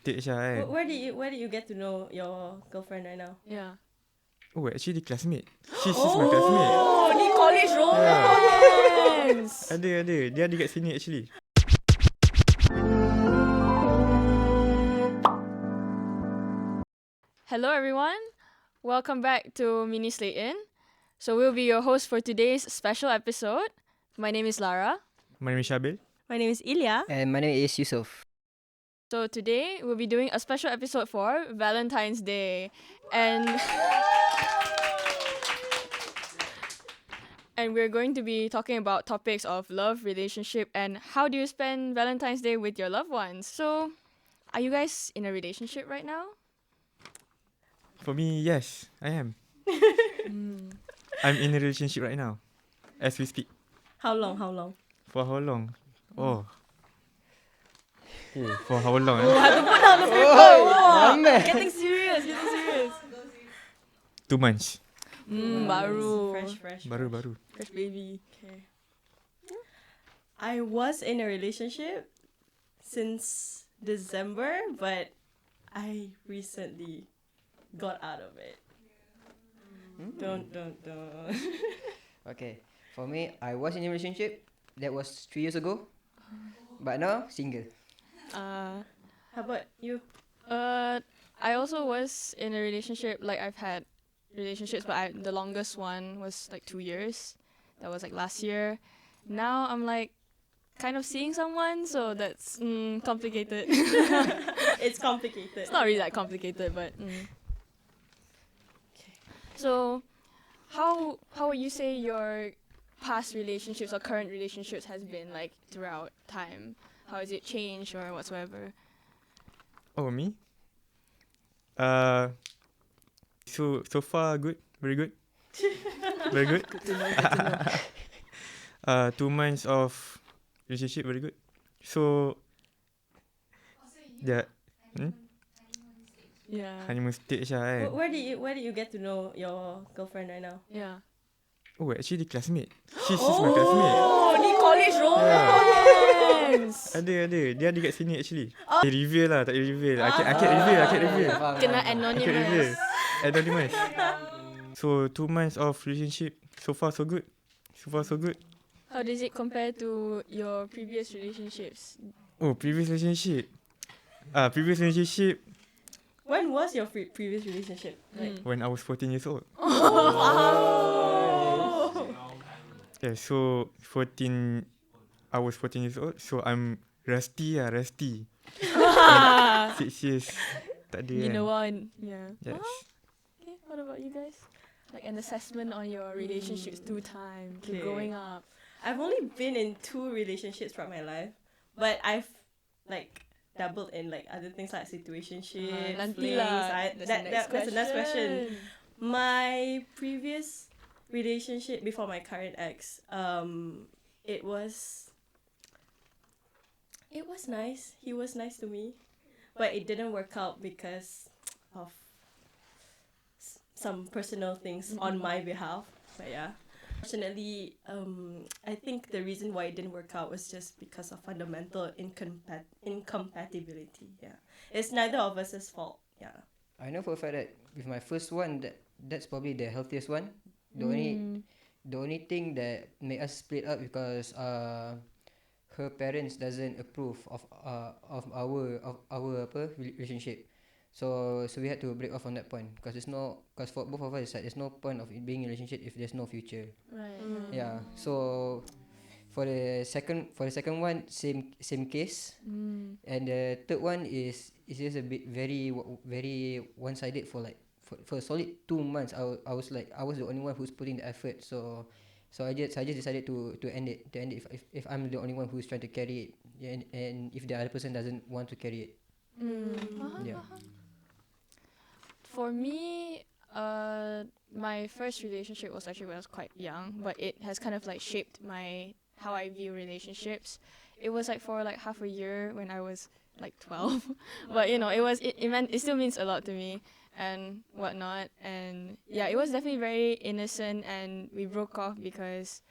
mistake Syah kan. Where did you get to know your girlfriend right now? Yeah. Oh, actually classmate. She's my classmate. Oh, ni college romance. Ada. Dia ada kat sini actually. Hello everyone. Welcome back to Mini Slate In. So we'll be your host for today's special episode. My name is Llara. My name is Shabil. My name is Ilya. And my name is Yusuf. So today we'll be doing a special episode for Valentine's Day. And we're going to be talking about topics of love, relationship, and how do you spend Valentine's Day with your loved ones. So, are you guys in a relationship right now? For me, yes, I am. I'm in a relationship right now, as we speak. How long? For how long? Oh. For how long? I have to put down the paper. Getting serious. 2 months. Baru. Fresh. Baru. Fresh baby. Okay. I was in a relationship since December, but I recently got out of it. Don't. Okay. For me, I was in a relationship. That was 3 years ago. But now, single. Uh, How about you? I also was in a relationship. Like I've had relationships, but the longest one was like 2 years. That was like last year. Now I'm like kind of seeing someone, so that's complicated. It's complicated. It's not really that complicated, but. So, how would you say your past relationships or current relationships has been like throughout time? How has it changed or whatsoever? Oh, me? So far good, very good. Very good. Good to know. 2 months of relationship, very good. So, yeah. Yeah. Honeymoon stage lah kan. Where did you get to know your girlfriend right now? Yeah. Oh, actually classmate. She's my classmate. Oh, ni college romance. Ada. Dia ada kat sini actually. Reveal lah, tak reveal. I can reveal. Kena I can reveal. anonymous. Anonymous. So 2 months of relationship. So far so good. How does it compare to your previous relationships? Oh, previous relationship. When was your previous relationship? Like, When I was 14 years old. wow. Yeah, so I was 14 years old. So I'm rusty. 6 years. Tak ada You kan. know one. Yeah. Yes. Okay, what about you guys? Like an assessment on your relationships through time, through Okay. growing up. I've only been in 2 relationships throughout my life, but I've like dabbled in like other things like situationships, Nanti flings. lah. That's the next question. My previous relationship before my current ex, it was nice. He was nice to me, but it didn't work out because of some personal things on my behalf. But yeah. Fortunately, I think the reason why it didn't work out was just because of fundamental incompatibility. Yeah, it's neither of us' fault. Yeah. I know for a fact that with my first one, that's probably the healthiest one. The only thing that made us split up because her parents doesn't approve of our relationship. So we had to break off on that point because for both of us there's no point of it being in a relationship if there's no future. Right. Yeah. So for the second one, same case. And the third one is just a bit very one-sided for a solid 2 months. I was the only one who's putting the effort. So I just decided to end it if I'm the only one who's trying to carry it, and if the other person doesn't want to carry it. Yeah. For me, my first relationship was actually when I was quite young, but it has kind of like shaped how I view relationships. It was like for like half a year when I was like 12, but you know, it still means a lot to me and whatnot. And yeah, it was definitely very innocent, and we broke off because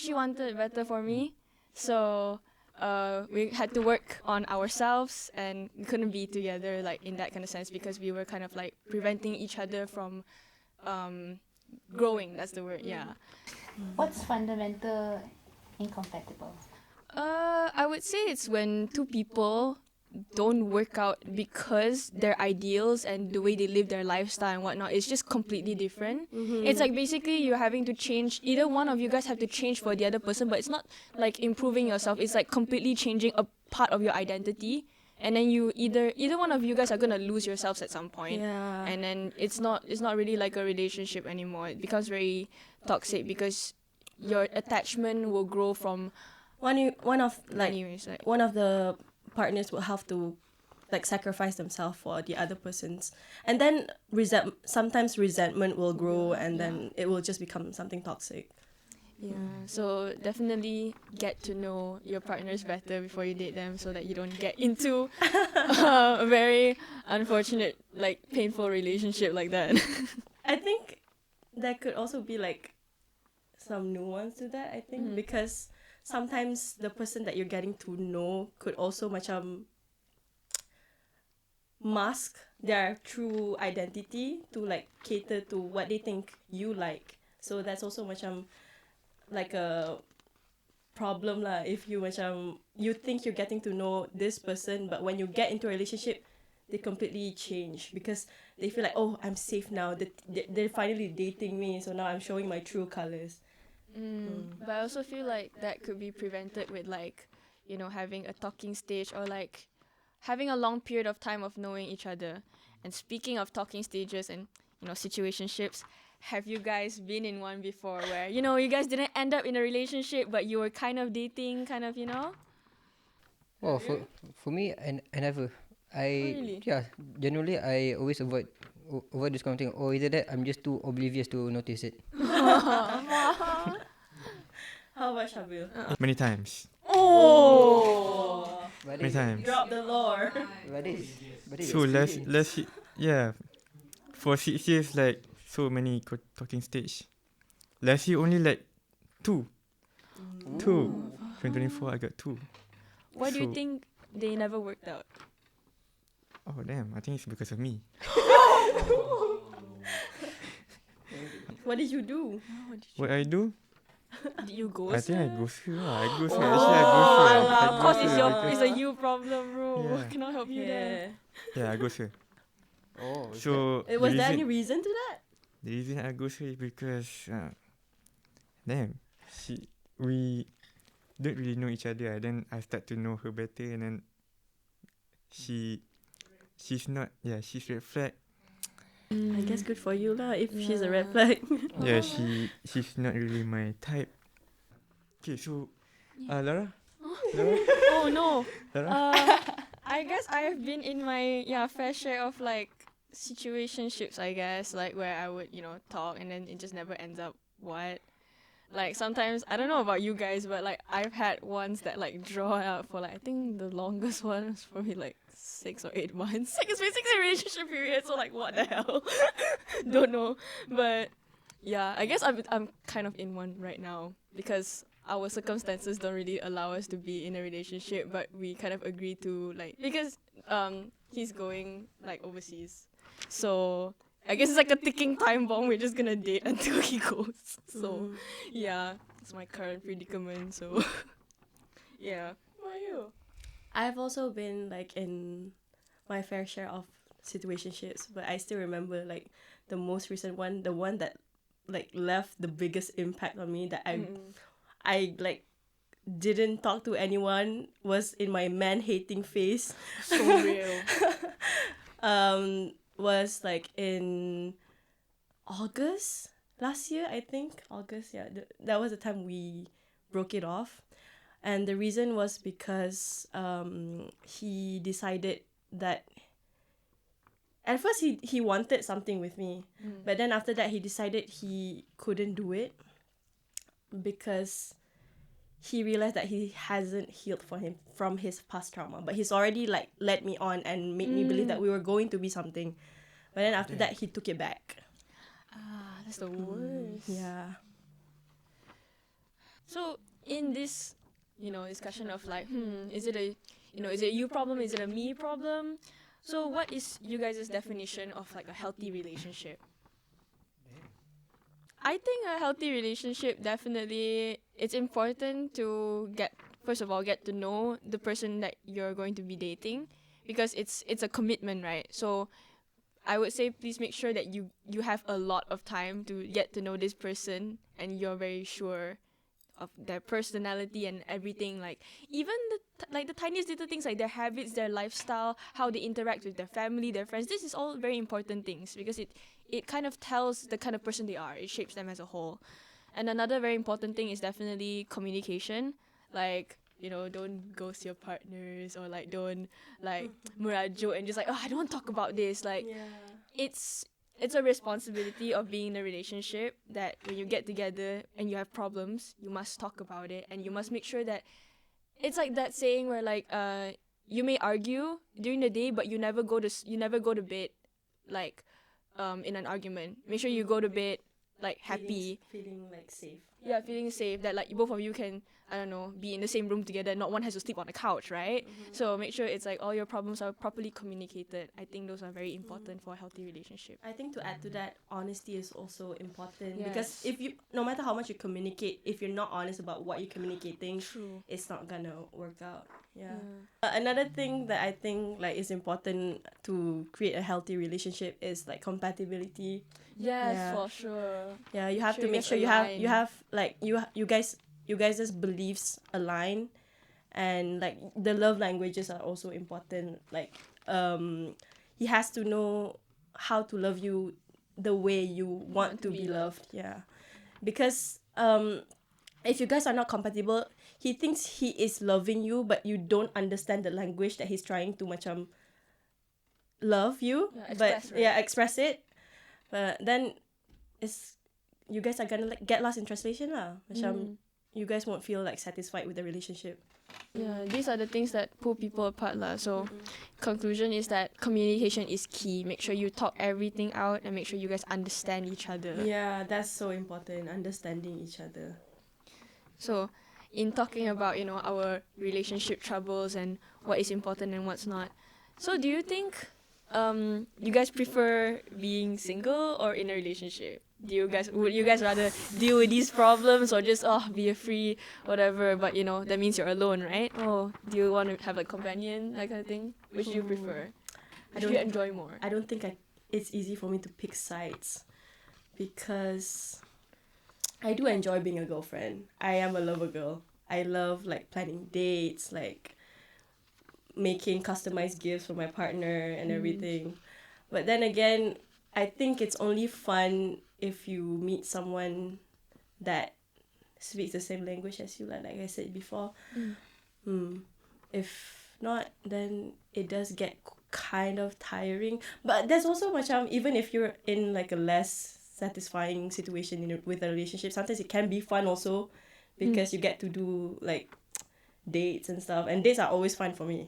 she wanted better for me, so we had to work on ourselves, and we couldn't be together like in that kind of sense because we were kind of like preventing each other from growing. That's the word. Yeah. What's fundamental incompatible? I would say it's when two people don't work out because their ideals and the way they live their lifestyle and whatnot is just completely different. It's like basically you're having to change. Either one of you guys have to change for the other person, but it's not like improving yourself. It's like completely changing a part of your identity, and then you either one of you guys are gonna lose yourselves at some point. Yeah. And then it's not really like a relationship anymore. It becomes very toxic because your attachment will grow from one of anyways, like, one of the partners will have to like sacrifice themselves for the other person's, and then sometimes resentment will grow, and then it will just become something toxic. yeah. So definitely get to know your partners better before you date them, so that you don't get into a very unfortunate, like painful relationship like that. I think there could also be like some nuance to that, I think, because sometimes the person that you're getting to know could also macam mask their true identity to like cater to what they think you like. So that's also macam like a problem lah, if you macam you think you're getting to know this person, but when you get into a relationship they completely change because they feel like, oh, I'm safe now, they're finally dating me, so now I'm showing my true colors. But I also feel like that could be prevented with like, you know, having a talking stage or like having a long period of time of knowing each other. And speaking of talking stages and, you know, situationships, have you guys been in one before where, you know, you guys didn't end up in a relationship but you were kind of dating, kind of, you know? Oh, for me, I never. Really? Yeah, generally I always avoid this kind of thing. Or either that I'm just too oblivious to notice it. How about Shabil? Many times. Oh, But Many times. drop the lore. But it's So experience. yeah, for 6 years like so many talking stage. Last year only like two. 2024 I got 2. Why do you So- think they never worked out? Oh damn, I think it's because of me. What did you do? What I do? Did you ghost I think I her? ghost her lah. I ghost her. Actually I ghost her. I Of course, ghost it's her your because- it's a you problem, bro. Yeah. Cannot help you there. Yeah, I ghost her. Oh, So Was the there reason- any reason to that? The reason I ghost her is because damn, we don't really know each other. Then I start to know her better, and then she's red flag. I guess good for you lah if she's a red flag. Yeah, she's not really my type. Okay, so Llara, Oh no. Llara, I guess I have been in my fair share of like situationships, I guess, like where I would, you know, talk and then it just never ends up what. Like sometimes I don't know about you guys, but like I've had ones that like draw out for like I think the longest one was probably like 6 or 8 months. Like it's basically a relationship period, so like what the hell? Don't know. But yeah, I guess I'm kind of in one right now because our circumstances don't really allow us to be in a relationship, but we kind of agree to like because he's going like overseas. So I guess it's like a ticking time bomb. We're just gonna date until he goes. So yeah, it's my current predicament. So yeah. What are you? I've also been like in my fair share of situationships, but I still remember like the most recent one, the one that like left the biggest impact on me that I like didn't talk to anyone, was in my man hating phase. So real. Was like in August last year, I think. August, yeah. That was the time we broke it off. And the reason was because he decided that at first he wanted something with me, but then after that he decided he couldn't do it because he realized that he hasn't healed from his past trauma, but he's already like led me on and made me believe that we were going to be something, but then after that he took it back. Ah, that's the worst. Yeah. So in this discussion of like, is it a, is it a you problem? Is it a me problem? So what is you guys' definition of like a healthy relationship? I think a healthy relationship, definitely it's important to first of all get to know the person that you're going to be dating, because it's a commitment, right? So I would say please make sure that you have a lot of time to get to know this person and you're very sure of their personality and everything, like even the tiniest little things, like their habits, their lifestyle, how they interact with their family, their friends. This is all very important things because it kind of tells the kind of person they are. It shapes them as a whole. And another very important thing is definitely communication. Like, don't ghost your partners, or like don't like merajuk and just like, I don't want to talk about this. Like, it's a responsibility of being in a relationship that when you get together and you have problems, you must talk about it, and you must make sure that it's like that saying where like you may argue during the day, but you never go to bed like in an argument. Make sure you go to bed like happy, feeling like safe. Yeah, feeling safe, that like both of you can, I don't know, be in the same room together. Not one has to sleep on the couch, right? So make sure it's like all your problems are properly communicated. I think those are very important for a healthy relationship. I think to add to that, honesty is also important. Yes. Because if you, no matter how much you communicate, if you're not honest about what you're communicating, True. it's not gonna work out. Another thing that I think like is important to create a healthy relationship is like compatibility. Yes, Yeah. for sure. Yeah, you have Sure to you make guys sure align. you have like you guys' beliefs align, and like the love languages are also important. Like he has to know how to love you the way you want to be loved. Yeah, because if you guys are not compatible, he thinks he is loving you, but you don't understand the language that he's trying to macam love you, express it. But then it's, you guys are gonna like get lost in translation lah. Macam you guys won't feel like satisfied with the relationship. Yeah, these are the things that pull people apart lah. So conclusion is that communication is key. Make sure you talk everything out and make sure you guys understand each other. Yeah, that's so important, understanding each other. So in talking about, our relationship troubles and what is important and what's not. So do you think you guys prefer being single or in a relationship? Would you guys rather deal with these problems or just be a free whatever, but that means you're alone, right? Do you want to have a companion, that kind of thing? Which do you prefer? Which do you enjoy more? I don't think it's easy for me to pick sides, because I do enjoy being a girlfriend. I am a lover girl. I love like planning dates, like making customized gifts for my partner and everything. But then again, I think it's only fun if you meet someone that speaks the same language as you, like I said before. If not, then it does get kind of tiring. But there's also macam, even if you're in like a less satisfying situation with a relationship, sometimes it can be fun also, because you get to do like dates and stuff, and dates are always fun for me.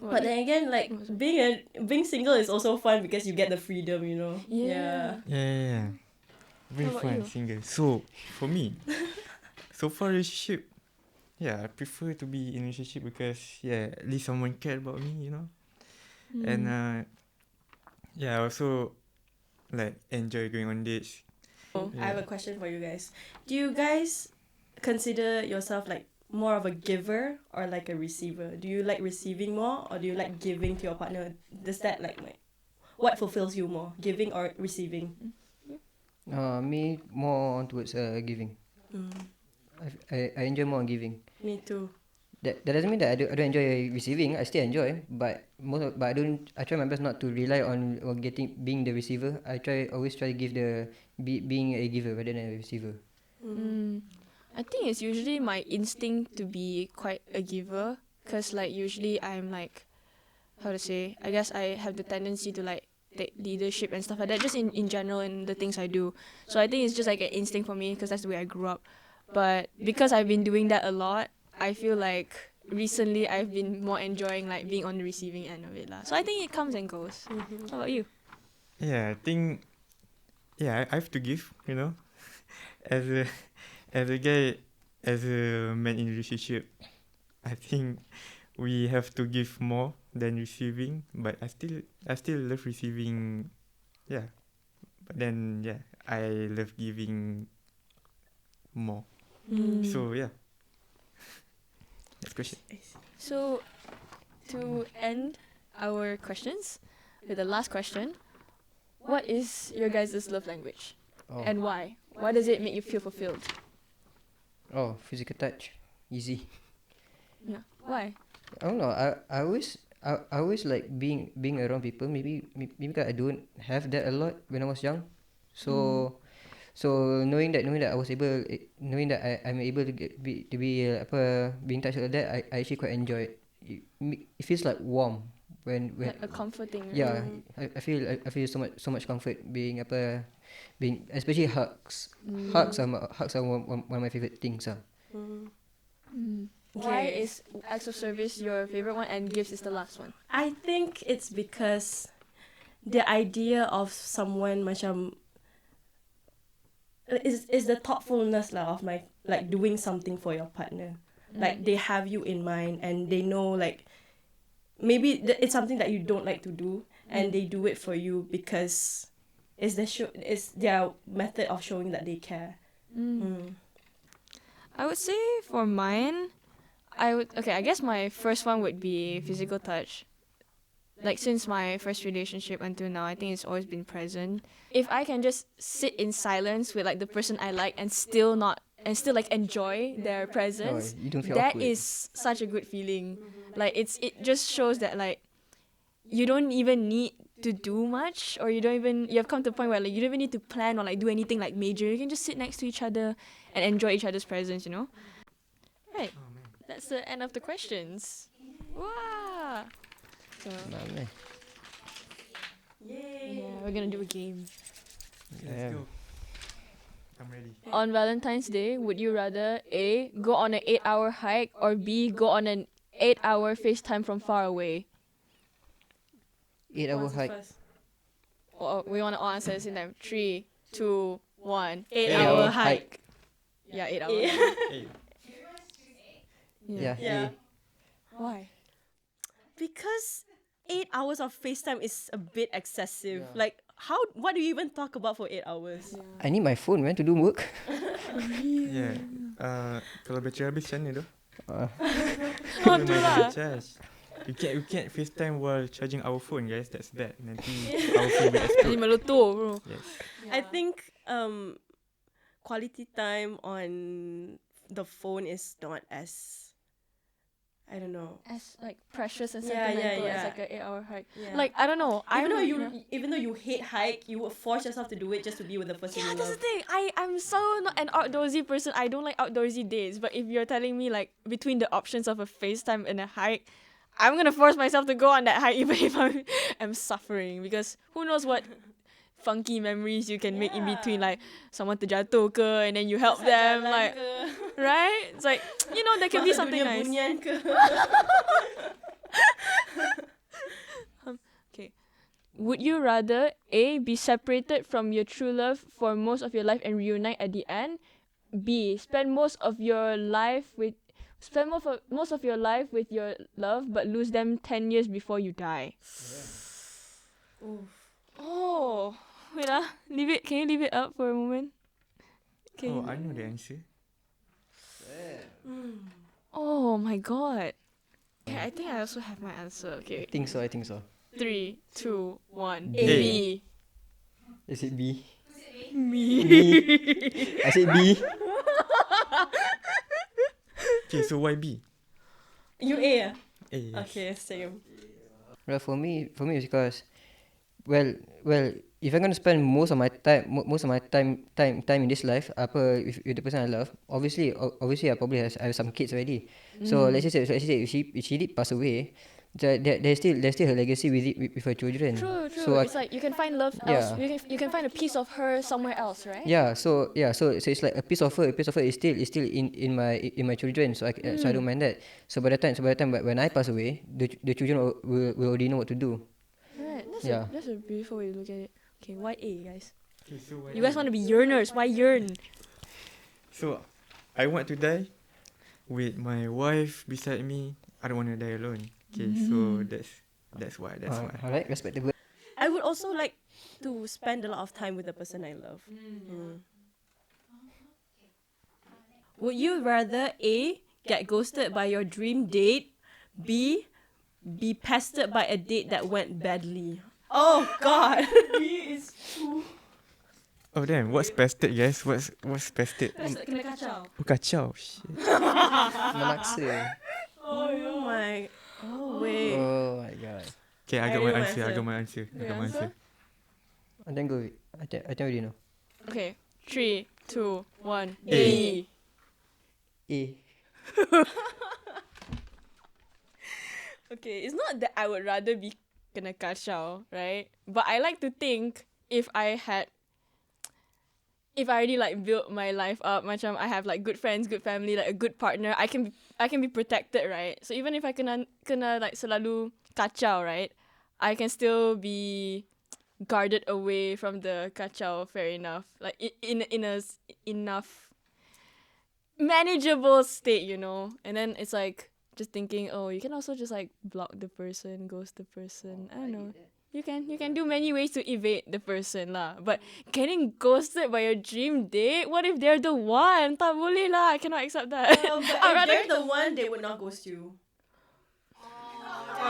But then again, like being single is also fun because you get the freedom, Yeah. Yeah. Very How about fun you? single. So for me, so far relationship, I prefer to be in a relationship because at least someone care about me, and I also like enjoy going on dates. I have a question for you guys. Do you guys consider yourself like more of a giver or like a receiver? Do you like receiving more, or do you like giving to your partner? Does that like what fulfills you more, giving or receiving? Me more towards giving. I enjoy more giving. Me too. That doesn't mean that I don't enjoy receiving. I still enjoy, but I don't. I try my best not to rely on being the receiver. I always try to give being a giver rather than a receiver. I think it's usually my instinct to be quite a giver, because like usually I'm like, how to say, I guess I have the tendency to like take leadership and stuff like that, just in general in the things I do. So I think it's just like an instinct for me, because that's the way I grew up. But because I've been doing that a lot, I feel like recently I've been more enjoying like being on the receiving end of it lah. So I think it comes and goes. How about you? I think I have to give, as a guy, as a man in a relationship, I think we have to give more than receiving. But I still love receiving. Yeah. But then I love giving more. So yeah. Next question. So, to end our questions with the last question, what is your guys' love language Oh, and why? Why does it make you feel fulfilled? physical touch, easy. Yeah. Why? I don't know. I always like being around people. Maybe because I don't have that a lot when I was young. So knowing that I was able, knowing that I'm able to be in touch with that, I actually quite enjoy it. It feels like warm when Like a comforting. Right? yeah. I feel so much comfort being especially hugs. Hugs are one of my favorite things. Why is acts of service your favorite one and gifts is the last one? I think it's because the idea of someone macam is the thoughtfulness lah of like doing something for your partner. Like they have you in mind and they know like maybe it's something that you don't like to do and they do it for you because it's their method of showing that they care. I would say for mine, I guess my first one would be physical touch. Like since my first relationship until now, I think it's always been present. If I can just sit in silence with like the person I like and still like enjoy their presence, you don't feel that awkward. is such a good feeling. Like it just shows that like you don't even need to do much, or you have come to a point where like you don't even need to plan or like do anything like major. You can just sit next to each other and enjoy each other's presence, you know? Right. That's the end of the questions. Wow. So, yeah, we're gonna do a game. Let's go. I'm ready. On Valentine's Day, would you rather A, go on an 8-hour hike, or B, go on an 8-hour FaceTime from far away? 8-hour What's the hike. first? Or we want to all answer this in time. 3, 2, 1. 8-hour hike. Yeah, 8 hours. Hey. Yeah. Yeah. Why? Because 8 hours of FaceTime is a bit excessive. Yeah. Like what do you even talk about for 8 hours? I need my phone, man, to do work. Yeah. Kalau bateri habis macam mana tu? Oh, tu lah. Charge. We can't FaceTime while charging our phone, guys. That's bad. Nanti our phone will explode. Jadi meletup, bro. Yes. I think quality time on the phone is not as, I don't know. As like precious and Yeah, sentimental yeah, as yeah. like an 8-hour hike. Yeah. Like, I don't know. Even though you hate hike, you would force yourself to do it just to be with the person Yeah, you that's love. the thing. I'm so not an outdoorsy person. I don't like outdoorsy days. But if you're telling me like between the options of a FaceTime and a hike, I'm gonna force myself to go on that hike even if I'm suffering, because who knows what funky memories you can make in between, like someone terjatuh ke and then you help them, like right? It's like, you know, there can be something nice. Okay. Would you rather A, be separated from your true love for most of your life and reunite at the end? B, spend most of your life with your love but lose them 10 years before you die? Oh, wait can you leave it up for a moment? Oh, I know the answer. Oh my god. Okay, I think I also have my answer. Okay. I think so. 3, 2, 1. A. B. Is it B? Me. I said B. Okay, so why B? You A. A. Yes. Okay, same. Well, for me it's because, well, if I'm gonna spend most of my time in this life, with the person I love, obviously I probably have some kids already. So let's just say if she did pass away, there's still her legacy with her children. True. So It's like you can find love else. Yeah. You can find a piece of her somewhere else, right? So it's like a piece of her is still in my children. So I don't mind that. So by the time when I pass away, the children will already know what to do. Right. That's a beautiful way to look at it. Okay, why A, guys? Okay, so why You guys want to be yearners? Why yearn? So I want to die with my wife beside me. I don't want to die alone. Okay, so that's why. Alright, respectable. I would also like to spend a lot of time with the person I love. Would you rather A, get ghosted by your dream date, B, be pestered by a date that went badly? Oh God. B is too. Oh damn, what's pestered, guys? What's pestered? Kena kacau. Oh, kacau. Shit. Melaksa. Oh my. Oh wait. Oh my god. Okay, I I got know my my answer. I answer. got my answer. I got my answer. And then go. I think already know. Okay, 3, 2, 1. A. A. Okay, it's not that I would rather be kena kacau, right? But I like to think if I already like built my life up, macam I have like good friends, good family, like a good partner, I can be protected, right? So even if I kena like selalu kacau, right? I can still be guarded away from the kacau, fair enough. Like in a enough manageable state, you know? And then it's like just thinking, oh, you can also just like block the person, ghost the person. I don't know. You can do many ways to evade the person lah. But getting ghosted by your dream date, what if they're the one? Tak boleh lah. I cannot accept that. But if they're the one, they would not ghost you. No,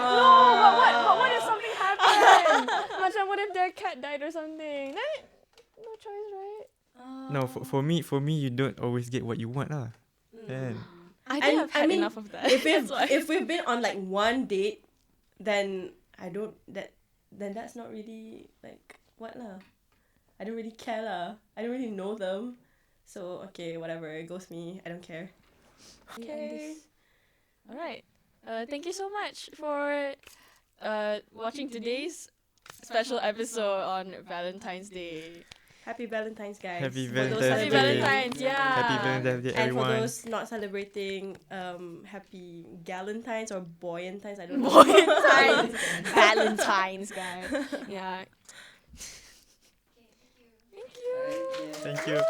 but what if something happened? Macam what if their cat died or something? Then no choice, right? No, for me, you don't always get what you want lah. Kan? I think I've had enough of that. If we've been on like one date, then then that's not really like what lah. I don't really care lah. I don't really know them. So okay, whatever. Ghost me. I don't care. Okay. All right. Thank you so much for watching today's special episode on Valentine's Day. Happy Valentine's, guys. Happy For those Valentine's Happy Day. Valentine's, yeah. Happy Valentine's Day, And for everyone. those not celebrating, happy Galentines or Boyantines, I don't know. Valentine's, Valentine's, guys. Yeah. Thank you. Thank you.